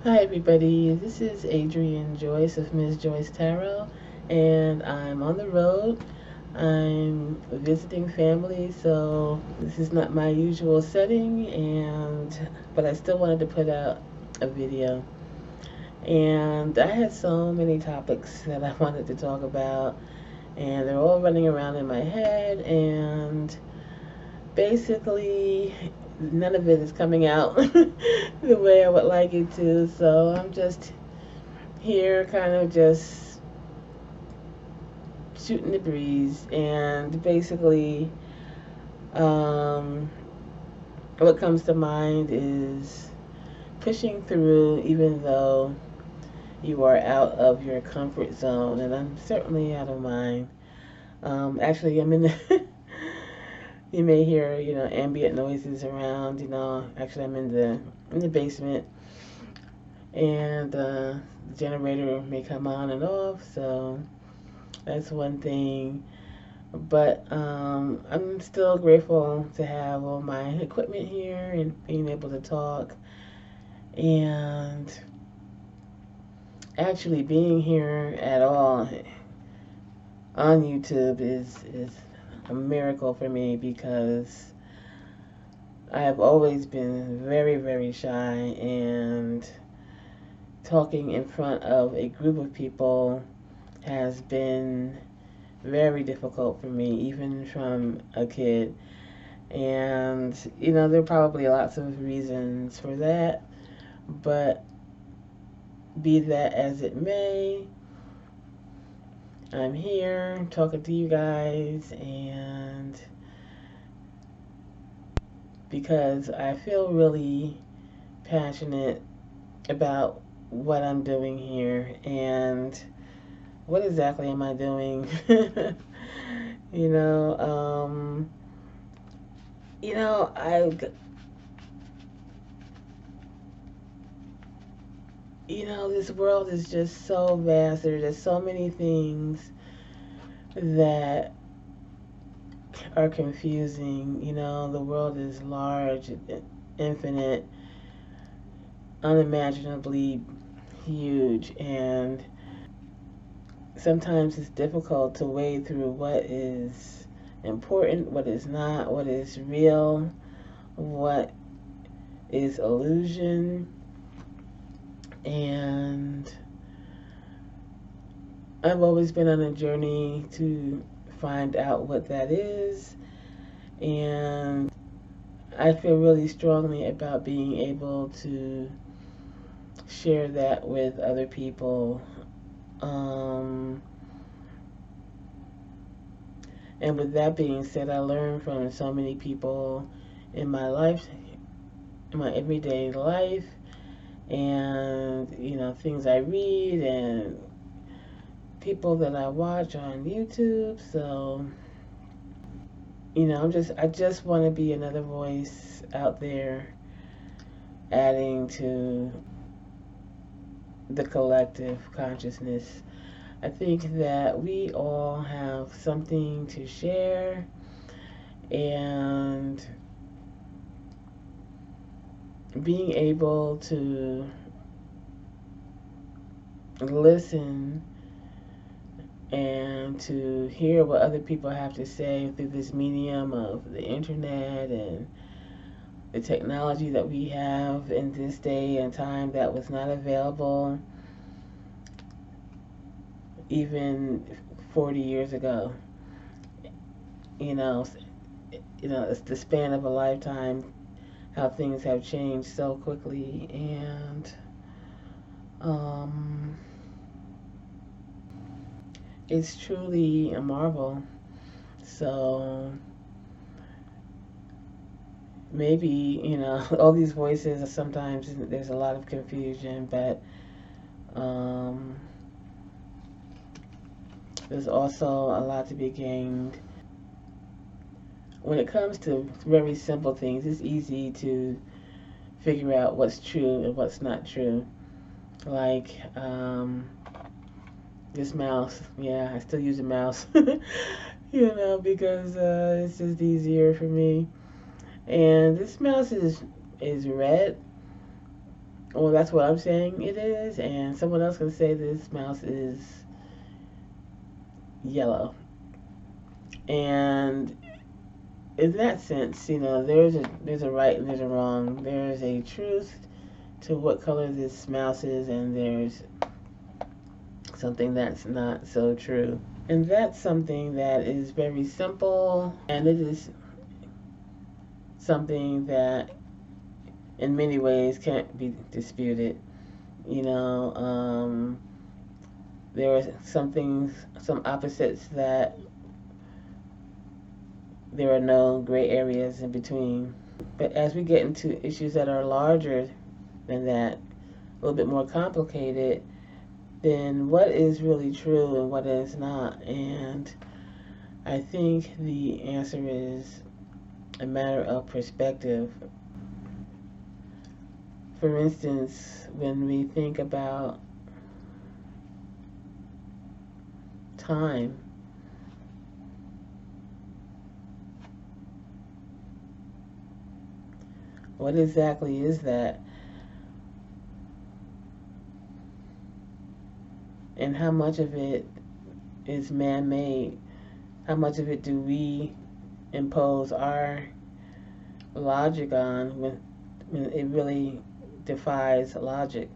Hi everybody, this is Joyce of Ms. Joyce Tarot, and I'm on the road. I'm visiting family, so this is not my usual setting, but I still wanted to put out a video. And I had so many topics that I wanted to talk about, and they're all running around in my head, and basically none of it is coming out the way I would like it to. So I'm just here kind of just shooting the breeze, and basically um, what comes to mind is pushing through even though you are out of your comfort zone, and I'm certainly out of mine. Actually, I'm in the you may hear ambient noises around. Actually, I'm in the basement, and the generator may come on and off, so that's one thing. But I'm still grateful to have all my equipment here and being able to talk. And actually being here at all on YouTube is a miracle for me, because I have always been very, very shy, and talking in front of a group of people has been very difficult for me, even from a kid. And, there are probably lots of reasons for that, but be that as it may, I'm here talking to you guys, and because I feel really passionate about what I'm doing here. And what exactly am I doing? you know, um, you know, I, this world is just so vast. There's just so many things that are confusing. The world is large, infinite, unimaginably huge, and sometimes it's difficult to wade through what is important, what is not, what is real, what is illusion. And I've always been on a journey to find out what that is, and I feel really strongly about being able to share that with other people. Um, and with that being said, I learned from so many people in my life, in my everyday life, and things I read and people that I watch on YouTube. So I just want to be another voice out there, adding to the collective consciousness. I think that we all have something to share, and being able to listen and to hear what other people have to say through this medium of the internet and the technology that we have in this day and time that was not available even 40 years ago. You know, it's the span of a lifetime, how things have changed so quickly, and um, it's truly a marvel. So maybe, all these voices are sometimes there's a lot of confusion, but um, there's also a lot to be gained. When it comes to very simple things, it's easy to figure out what's true and what's not true. Like this mouse. Yeah, I still use a mouse, because it's just easier for me. And this mouse is red, Well, that's what I'm saying it is, and someone else can say this mouse is yellow. And in that sense, there's a right and there's a wrong. There's a truth to what color this mouse is, and there's something that's not so true. And that's something that is very simple, and it is something that in many ways can't be disputed. You know, there are some opposites that there are no gray areas in between. But as we get into issues that are larger than that, a little bit more complicated, then what is really true and what is not? And I think the answer is a matter of perspective. For instance, when we think about time, what exactly is that? And how much of it is man-made? How much of it do we impose our logic on when it really defies logic?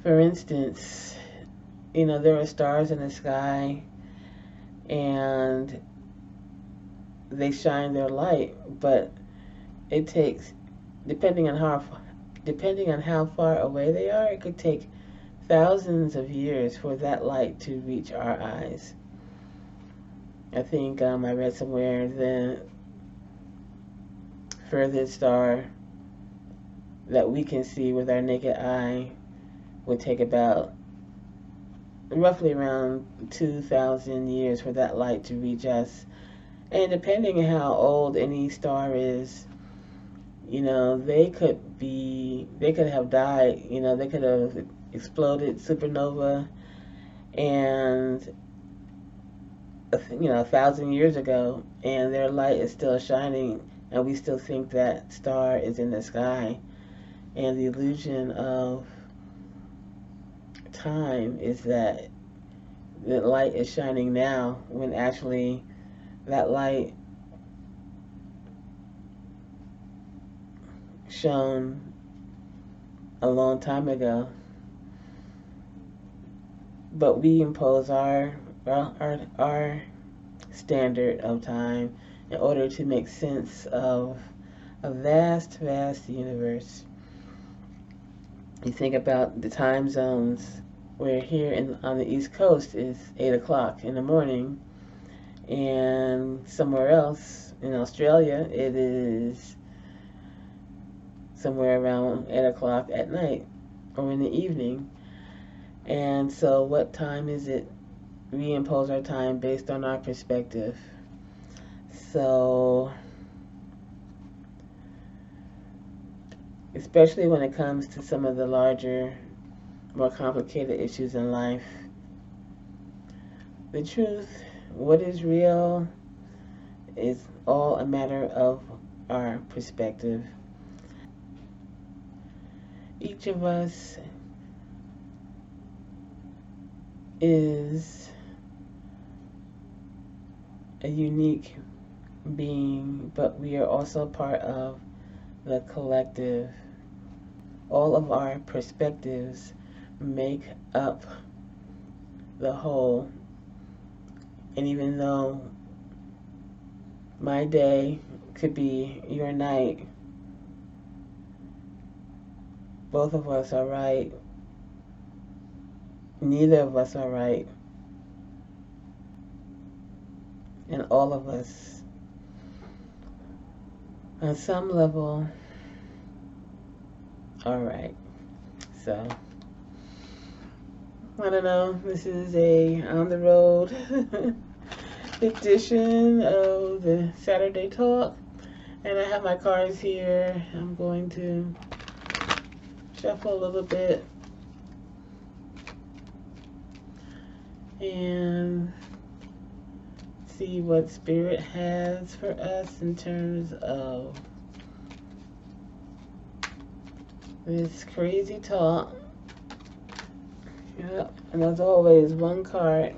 For instance, there are stars in the sky and they shine their light, but it takes, depending on how far away they are, it could take thousands of years for that light to reach our eyes. I think I read somewhere the furthest star that we can see with our naked eye would take about roughly around 2,000 years for that light to reach us. And depending on how old any star is, they could have died, they could have exploded supernova and 1,000 years ago, and their light is still shining, and we still think that star is in the sky. And the illusion of time is that the light is shining now when actually that light shone a long time ago. But we impose our standard of time in order to make sense of a vast, vast universe. You think about the time zones, where here on the East Coast is 8 o'clock in the morning, and somewhere else in Australia it is somewhere around 8 o'clock at night or in the evening. And so what time is it? We impose our time based on our perspective. So, especially when it comes to some of the larger, more complicated issues in life, the truth, what is real, is all a matter of our perspective. Each of us is a unique being, but we are also part of the collective. All of our perspectives make up the whole. And even though my day could be your night, both of us are right. Neither of us are right. And all of us, on some level, are right. So, I don't know. This is a on the road edition of the Saturday Talk. And I have my cards here. I'm going to shuffle a little bit and see what Spirit has for us in terms of this crazy talk. Yeah, and as always, one card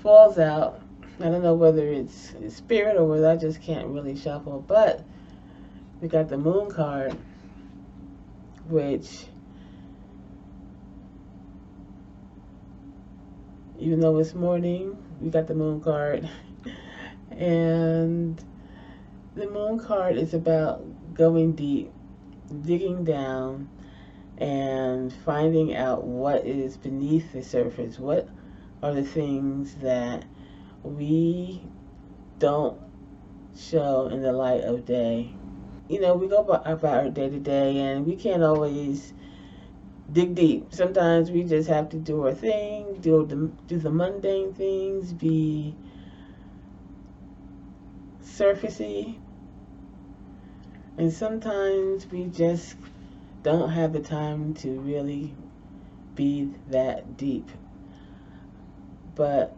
falls out. I don't know whether it's spirit or whether I just can't really shuffle, but we got the moon card, which, even though it's morning, we got the moon card. And the moon card is about going deep, digging down, and finding out what is beneath the surface. What are the things that we don't show in the light of day? You know, we go about our day to day, and we can't always dig deep. Sometimes we just have to do our thing, do the mundane things, be surfacey, and sometimes we just don't have the time to really be that deep. But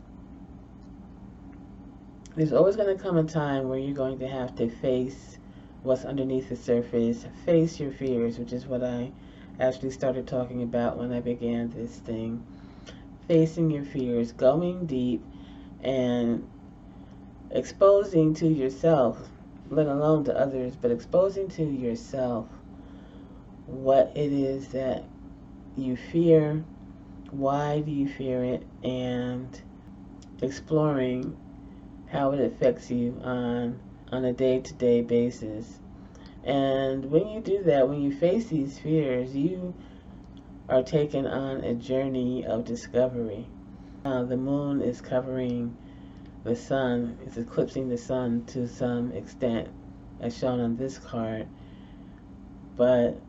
there's always going to come a time where you're going to have to face what's underneath the surface, face your fears, which is what I actually started talking about when I began this thing. Facing your fears, going deep, and exposing to yourself, let alone to others, but exposing to yourself what it is that you fear, why do you fear it, and exploring how it affects you on a day-to-day basis. And when you do that, when you face these fears, you are taken on a journey of discovery. The moon is covering the sun, it's eclipsing the sun to some extent, as shown on this card. But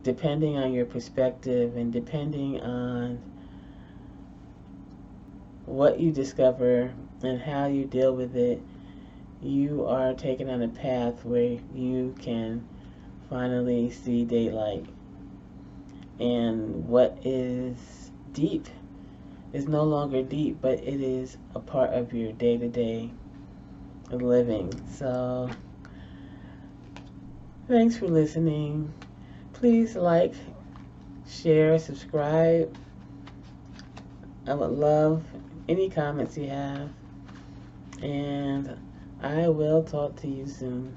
depending on your perspective and depending on what you discover and how you deal with it, you are taken on a path where you can finally see daylight. And what is deep is no longer deep, but it is a part of your day-to-day living. So, thanks for listening. Please like, share, subscribe. I would love any comments you have. And I will talk to you soon.